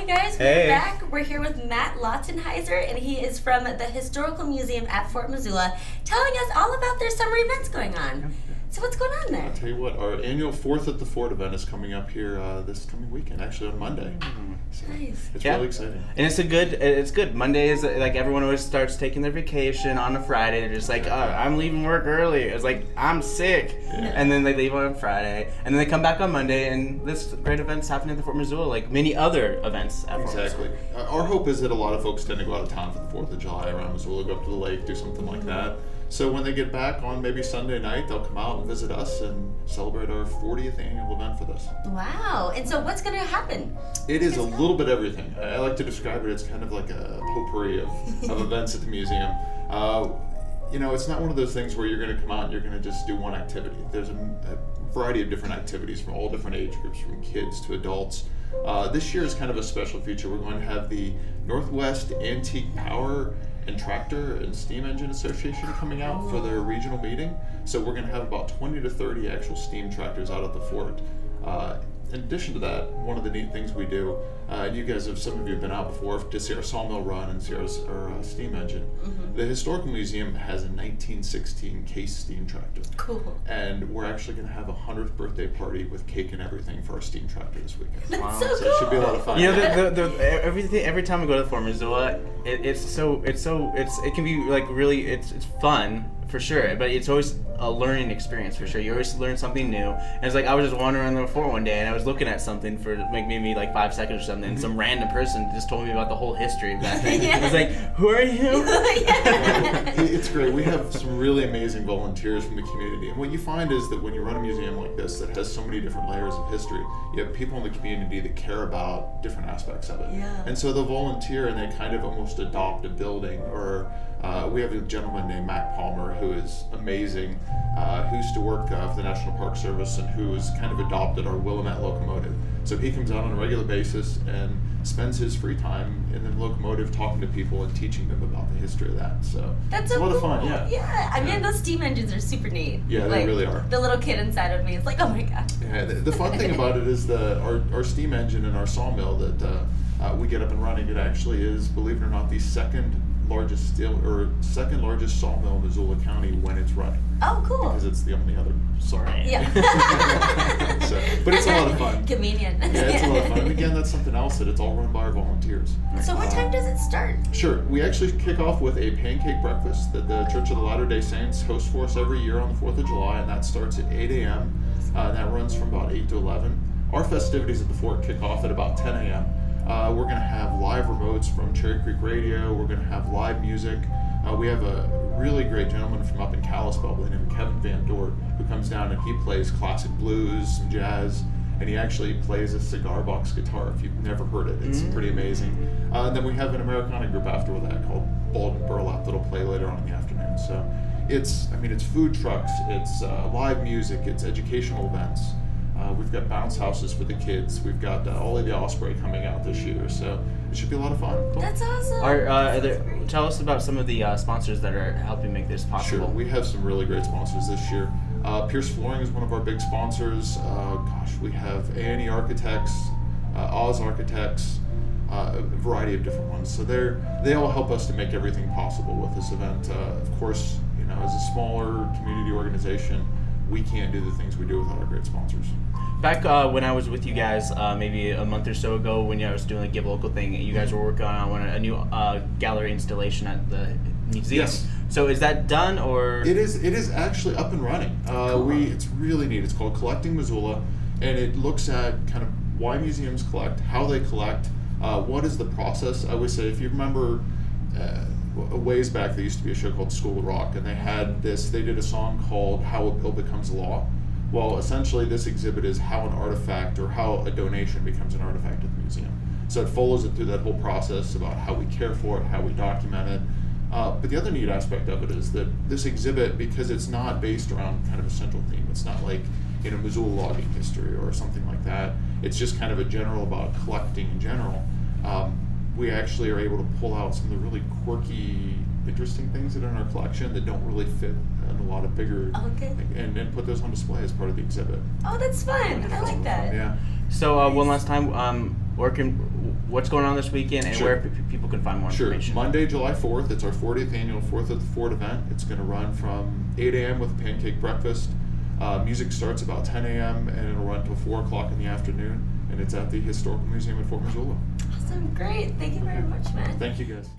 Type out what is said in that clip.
Hi guys, we're back. We're here with Matt Lautzenheiser, and he is from the Historical Museum at Fort Missoula, telling us all about their summer events going on. So what's going on there? I'll tell you what, our annual Fourth at the Fort event is coming up here this coming weekend, actually on Monday. So Nice. It's really exciting. And it's good. Monday is like everyone always starts taking their vacation on a Friday. They're just like, I'm leaving work early. It's like, I'm sick. Yeah. And then they leave on Friday. And then they come back on Monday, and this great event's happening at the Fort Missoula, like many other events at Fort Exactly. Missoula. Our hope is that a lot of folks tend to go out of town for the 4th of July around Missoula, go up to the lake, do something like that. So when they get back on maybe Sunday night, they'll come out and visit us and celebrate our 40th annual event for this. Wow. And so what's going to happen? It is a little bit everything. I like to describe it as kind of like a potpourri of events at the museum. It's not one of those things where you're going to come out and you're going to just do one activity. There's a variety of different activities from all different age groups, from kids to adults. This year is kind of a special feature. We're going to have the Northwest Antique Power and Tractor and Steam Engine Association coming out for their regional meeting. So we're going to have about 20 to 30 actual steam tractors out at the fort. In addition to that, one of the neat things we do, and you guys some of you have been out before to see our sawmill run and see our steam engine. Mm-hmm. The Historical Museum has a 1916 Case steam tractor. Cool. And we're actually going to have a 100th birthday party with cake and everything for our steam tractor this weekend. That's So cool. it should be a lot of fun. You know, every time we go to Fort Missoula, it can be like really, it's fun for sure, but it's always a learning experience for sure. You always learn something new. And it's like I was just wandering around the fort one day and I was looking at something for like maybe like 5 seconds or something, and some random person just told me about the whole history of that thing. Yeah. I was like, who are you? It's great. We have some really amazing volunteers from the community. And what you find is that when you run a museum like this that has so many different layers of history, you have people in the community that care about different aspects of it. Yeah. And so they'll volunteer and they kind of almost adopt a building. Or we have a gentleman named Mac Palmer who is amazing, who used to work for the National Park Service and who has kind of adopted our Willamette locomotive. So he comes out on a regular basis and spends his free time in the locomotive talking to people and teaching them about the history of that. So That's it's so a lot cool. of fun, yeah. Yeah, I mean, those steam engines are super neat. Yeah, they really are. The little kid inside of me is like, oh my god. Yeah, the fun thing about it is our steam engine and our sawmill that we get up and running, it actually is, believe it or not, the second largest sawmill in Missoula County when it's running. Oh, cool. Because it's the only other sawmill. Yeah. But it's a lot of fun. Convenient. Yeah, it's a lot of fun. And again, that's something else that it's all run by our volunteers. So what time does it start? Sure. We actually kick off with a pancake breakfast that the Church of the Latter-day Saints hosts for us every year on the 4th of July, and that starts at 8 a.m. And that runs from about 8 to 11. Our festivities at the fort kick off at about 10 a.m. We're going to have live remotes from Cherry Creek Radio. We're going to have live music. We have a really great gentleman from up in Kalispell named Kevin Van Dort who comes down and he plays classic blues, some jazz, and he actually plays a cigar box guitar. If you've never heard it, it's pretty amazing. And then we have an Americana group after that called Bald and Burlap that'll play later on in the afternoon. So it's food trucks, it's live music, it's educational events. We've got bounce houses for the kids. We've got Ollie the Osprey coming out this year, so it should be a lot of fun. That's awesome. Tell us about some of the sponsors that are helping make this possible. Sure, we have some really great sponsors this year. Pierce Flooring is one of our big sponsors. We have A&E Architects, Oz Architects, a variety of different ones. So they all help us to make everything possible with this event. Of course, as a smaller community organization, we can't do the things we do without our great sponsors. Back when I was with you guys, maybe a month or so ago, when I was doing the Give Local thing, you guys were working on a new gallery installation at the museum. Yes. So is that done, or? It is actually up and running. Cool. It's really neat. It's called Collecting Missoula, and it looks at kind of why museums collect, how they collect, what is the process. I would say, if you remember, a ways back, there used to be a show called School of Rock, and they did a song called How a Bill Becomes a Law. Well, essentially this exhibit is how an artifact or how a donation becomes an artifact at the museum. So it follows it through that whole process about how we care for it, how we document it. But the other neat aspect of it is that this exhibit, because it's not based around kind of a central theme, it's not like Missoula logging history or something like that. It's just kind of a general about collecting in general. We actually are able to pull out some of the really quirky, interesting things that are in our collection that don't really fit in a lot of bigger, and put those on display as part of the exhibit. Oh, that's fun. I like that. Yeah. So one last time, where what's going on this weekend and Sure. where people can find more Sure. information. Monday, July 4th, it's our 40th annual 4th at the Fort event. It's going to run from 8 a.m. with a pancake breakfast. Music starts about 10 a.m. and it'll run till 4 o'clock in the afternoon. And it's at the Historical Museum in Fort Missoula. Awesome, great. Thank you very much, Matt. Thank you, guys.